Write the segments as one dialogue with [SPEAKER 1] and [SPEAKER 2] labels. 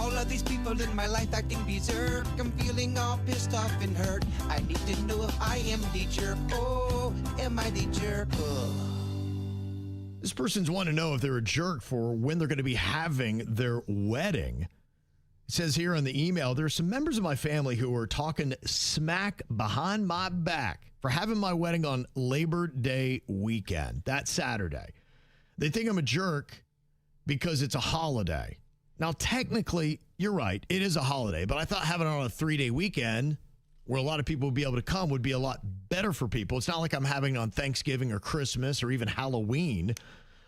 [SPEAKER 1] All of these people in my life acting berserk. I'm feeling all pissed off and hurt. I need to know if I am the jerk. Oh, am I the jerk? Oh.
[SPEAKER 2] This person's wanting to know if they're a jerk for when they're going to be having their wedding. It says here in the email, there's some members of my family who are talking smack behind my back for having my wedding on Labor Day weekend, that Saturday. They think I'm a jerk because it's a holiday. Now, technically, you're right. It is a holiday, but I thought having it on a 3-day weekend where a lot of people would be able to come would be a lot better for people. It's not like I'm having it on Thanksgiving or Christmas or even Halloween.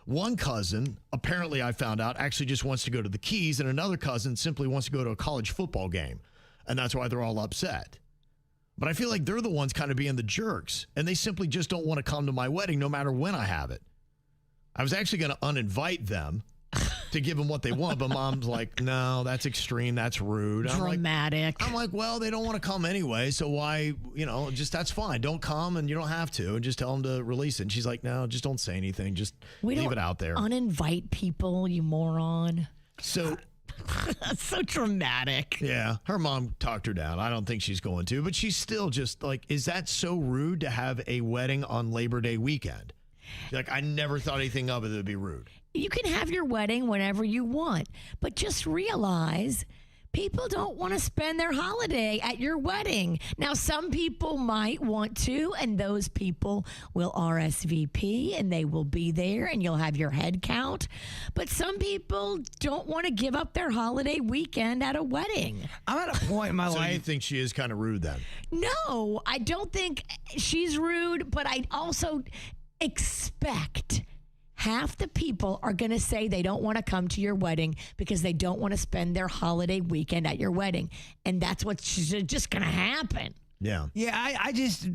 [SPEAKER 2] One cousin, apparently I found out, actually just wants to go to the Keys, and another cousin simply wants to go to a college football game, and that's why they're all upset. But I feel like they're the ones kind of being the jerks, and they simply just don't want to come to my wedding no matter when I have it. I was actually going to uninvite them to give them what they want, but Mom's like, no, that's extreme, that's rude.
[SPEAKER 3] Dramatic.
[SPEAKER 2] I'm like, well, they don't want to come anyway, so why, just that's fine. Don't come, and you don't have to, and just tell them to release it. And she's like, no, just don't say anything. Just leave it out there.
[SPEAKER 3] Uninvite people, you moron.
[SPEAKER 2] So
[SPEAKER 3] that's so dramatic.
[SPEAKER 2] Yeah, her mom talked her down. I don't think she's going to, but she's still just like, is that so rude to have a wedding on Labor Day weekend? She's like, I never thought anything of it that would be rude.
[SPEAKER 3] You can have your wedding whenever you want, but just realize people don't want to spend their holiday at your wedding. Now, some people might want to, and those people will RSVP, and they will be there, and you'll have your head count. But some people don't want to give up their holiday weekend at a wedding.
[SPEAKER 4] I'm at a point in my life.
[SPEAKER 2] So you think she is kind of rude then?
[SPEAKER 3] No, I don't think she's rude, but I also expect half the people are going to say they don't want to come to your wedding because they don't want to spend their holiday weekend at your wedding. And that's what's just going to happen.
[SPEAKER 2] Yeah.
[SPEAKER 4] Yeah, I just,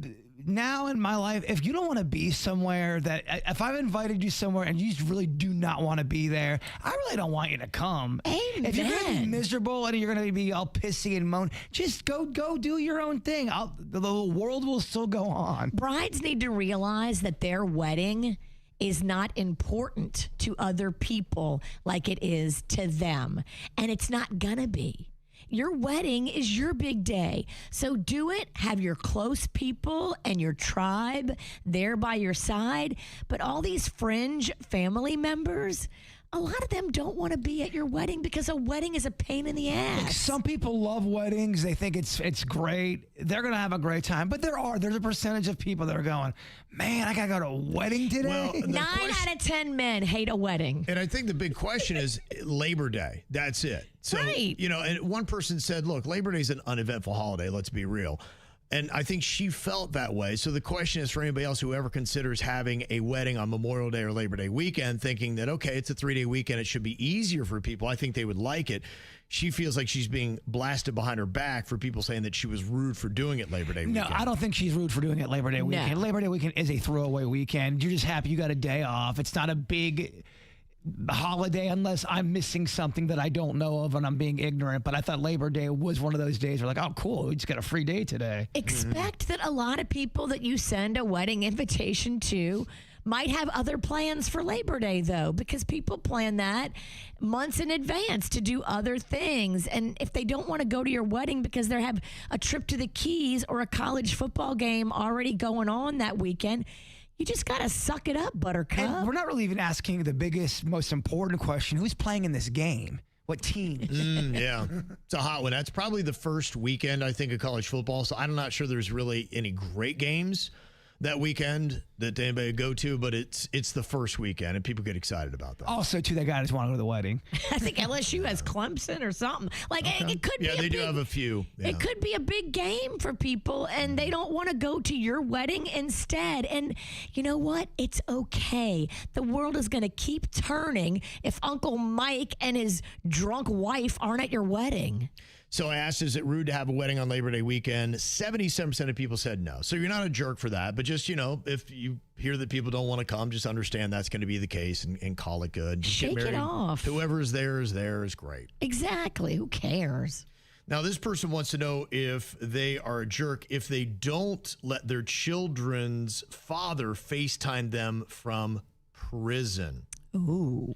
[SPEAKER 4] now in my life, if you don't want to be somewhere if I've invited you somewhere and you really do not want to be there, I really don't want you to come.
[SPEAKER 3] Amen.
[SPEAKER 4] If you're going to be miserable and you're going to be all pissy and moan, just go do your own thing. The world will still go on.
[SPEAKER 3] Brides need to realize that their wedding is not important to other people like it is to them. And it's not gonna be. Your wedding is your big day. So do it. Have your close people and your tribe there by your side. But all these fringe family members, a lot of them don't want to be at your wedding because a wedding is a pain in the ass.
[SPEAKER 4] Some people love weddings. They think it's great. They're going to have a great time. But there's a percentage of people that are going, man, I got to go to a wedding today.
[SPEAKER 2] Well,
[SPEAKER 3] 9 out of 10 men hate a wedding.
[SPEAKER 2] And I think the big question is Labor Day. That's it. So,
[SPEAKER 3] right.
[SPEAKER 2] And one person said, look, Labor Day is an uneventful holiday. Let's be real. And I think she felt that way. So the question is for anybody else who ever considers having a wedding on Memorial Day or Labor Day weekend, thinking that, okay, it's a 3-day weekend, it should be easier for people. I think they would like it. She feels like she's being blasted behind her back for people saying that she was rude for doing it Labor Day weekend.
[SPEAKER 4] No, I don't think she's rude for doing it Labor Day weekend.
[SPEAKER 3] No.
[SPEAKER 4] Labor Day weekend is a throwaway weekend. You're just happy you got a day off. It's not a big holiday unless I'm missing something that I don't know of and I'm being ignorant. But I thought Labor Day was one of those days where like, oh, cool, we just got a free day today.
[SPEAKER 3] Expect that a lot of people that you send a wedding invitation to might have other plans for Labor Day, though, because people plan that months in advance to do other things. And if they don't want to go to your wedding because they have a trip to the Keys or a college football game already going on that weekend, you just got to suck it up, Buttercup.
[SPEAKER 4] And we're not really even asking the biggest, most important question. Who's playing in this game? What team?
[SPEAKER 2] Yeah, it's a hot one. That's probably the first weekend, I think, of college football. So I'm not sure there's really any great games that weekend that anybody would go to, but it's the first weekend, and people get excited about that.
[SPEAKER 4] Also, too, that guy just want to go to the wedding.
[SPEAKER 3] I think LSU has Clemson or something. Like, it could be
[SPEAKER 2] Yeah, they do have a few. Yeah.
[SPEAKER 3] It could be a big game for people, and they don't want to go to your wedding instead. And you know what? It's okay. The world is going to keep turning if Uncle Mike and his drunk wife aren't at your wedding.
[SPEAKER 2] So I asked, is it rude to have a wedding on Labor Day weekend? 77% of people said no. So you're not a jerk for that. But just, if you hear that people don't want to come, just understand that's going to be the case and call it good. Just
[SPEAKER 3] Shake
[SPEAKER 2] get married.
[SPEAKER 3] it off.
[SPEAKER 2] Whoever is there is great.
[SPEAKER 3] Exactly. Who cares?
[SPEAKER 2] Now, this person wants to know if they are a jerk if they don't let their children's father FaceTime them from prison.
[SPEAKER 3] Ooh.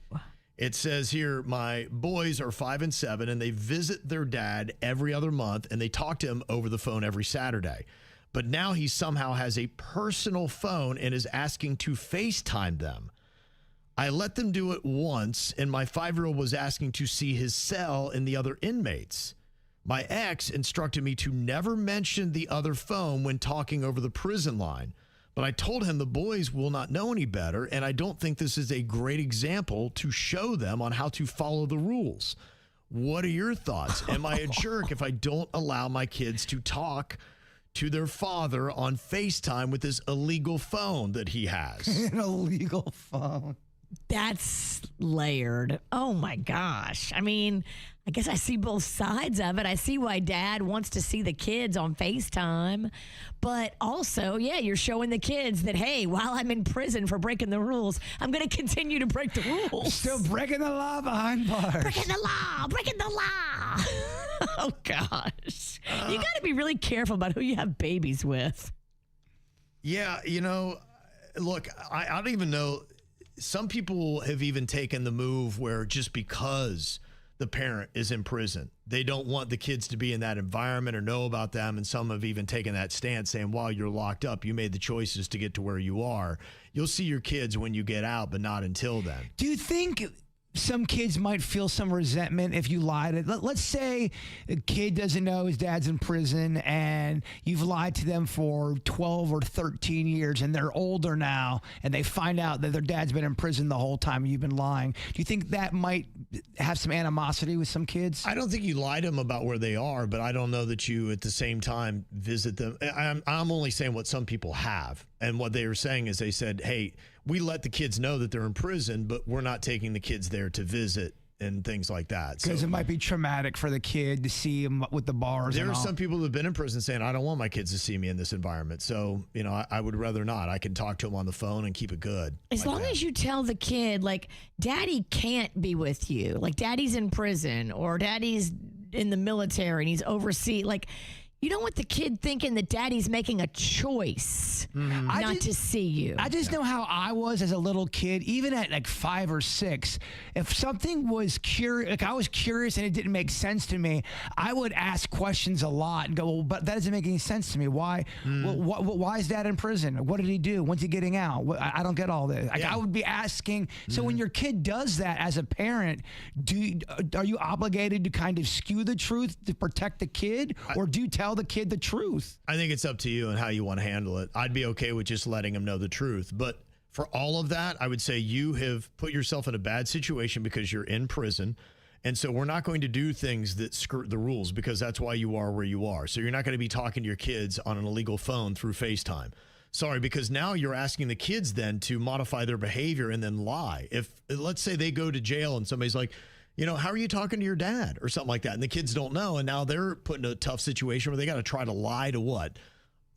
[SPEAKER 2] It says here, my boys are 5 and 7, and they visit their dad every other month, and they talk to him over the phone every Saturday. But now he somehow has a personal phone and is asking to FaceTime them. I let them do it once, and my 5-year-old was asking to see his cell and the other inmates. My ex instructed me to never mention the other phone when talking over the prison line. But I told him the boys will not know any better, and I don't think this is a great example to show them on how to follow the rules. What are your thoughts? Am I a jerk if I don't allow my kids to talk to their father on FaceTime with this illegal phone that he has?
[SPEAKER 4] An illegal phone.
[SPEAKER 3] That's layered. Oh my gosh. I mean, I guess I see both sides of it. I see why dad wants to see the kids on FaceTime. But also, yeah, you're showing the kids that, hey, while I'm in prison for breaking the rules, I'm going to continue to break the rules.
[SPEAKER 4] Still breaking the law behind bars.
[SPEAKER 3] Breaking the law. Breaking the law. Oh, gosh. You got to be really careful about who you have babies with.
[SPEAKER 2] Yeah, you know, look, I don't even know. Some people have even taken the move where just because the parent is in prison, they don't want the kids to be in that environment or know about them. And some have even taken that stance saying, while you're locked up, you made the choices to get to where you are. You'll see your kids when you get out, but not until then.
[SPEAKER 4] Do you think some kids might feel some resentment if you lied? Let's say a kid doesn't know his dad's in prison and you've lied to them for 12 or 13 years and they're older now and they find out that their dad's been in prison the whole time you've been lying. Do you think that might have some animosity with some kids?
[SPEAKER 2] I don't think you lie to them about where they are, but I don't know that you at the same time visit them. I'm only saying what some people have. And what they were saying is they said, hey, we let the kids know that they're in prison, but we're not taking the kids there to visit and things like that.
[SPEAKER 4] Because it might be traumatic for the kid to see him with the bars.
[SPEAKER 2] There are some people that have been in prison saying, I don't want my kids to see me in this environment. So, you know, I would rather not. I can talk to them on the phone and keep it good.
[SPEAKER 3] As long as you tell the kid, like, daddy can't be with you. Like, daddy's in prison or daddy's in the military and he's overseas. Like, you don't want the kid thinking that daddy's making a choice not to see you.
[SPEAKER 4] I just know how I was as a little kid, even at like 5 or 6. If something was curious, like I was curious and it didn't make sense to me, I would ask questions a lot and go, well, but that doesn't make any sense to me. Why? Why is dad in prison? What did he do? When's he getting out? I don't get all this. Like, I would be asking. So when your kid does that as a parent, are you obligated to kind of skew the truth to protect the kid, or do you tell the kid the truth?
[SPEAKER 2] I think it's up to you and how you want to handle it. I'd be okay with just letting him know the truth. But for all of that, I would say you have put yourself in a bad situation because you're in prison. And so we're not going to do things that skirt the rules because that's why you are where you are. So you're not going to be talking to your kids on an illegal phone through FaceTime. Sorry, because now you're asking the kids then to modify their behavior and then lie. If, let's say they go to jail and somebody's like, you know, how are you talking to your dad or something like that? And the kids don't know. And now they're put in a tough situation where they got to try to lie to what?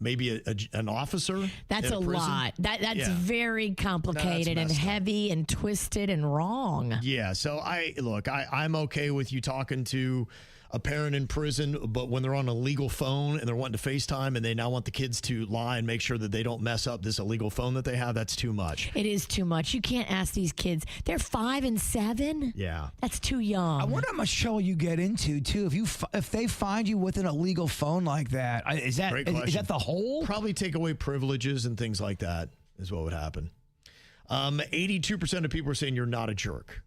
[SPEAKER 2] Maybe an officer?
[SPEAKER 3] That's a lot. That's very complicated and heavy and twisted and wrong.
[SPEAKER 2] Yeah. So I'm okay with you talking to a parent in prison, but when they're on a legal phone and they're wanting to FaceTime and they now want the kids to lie and make sure that they don't mess up this illegal phone that they have, that's too much.
[SPEAKER 3] It is too much. You can't ask these kids. They're 5 and 7.
[SPEAKER 2] Yeah.
[SPEAKER 3] That's too young.
[SPEAKER 4] I wonder how much trouble you get into, too. If they find you with an illegal phone like that, is that the whole?
[SPEAKER 2] Probably take away privileges and things like that is what would happen. 82% of people are saying you're not a jerk.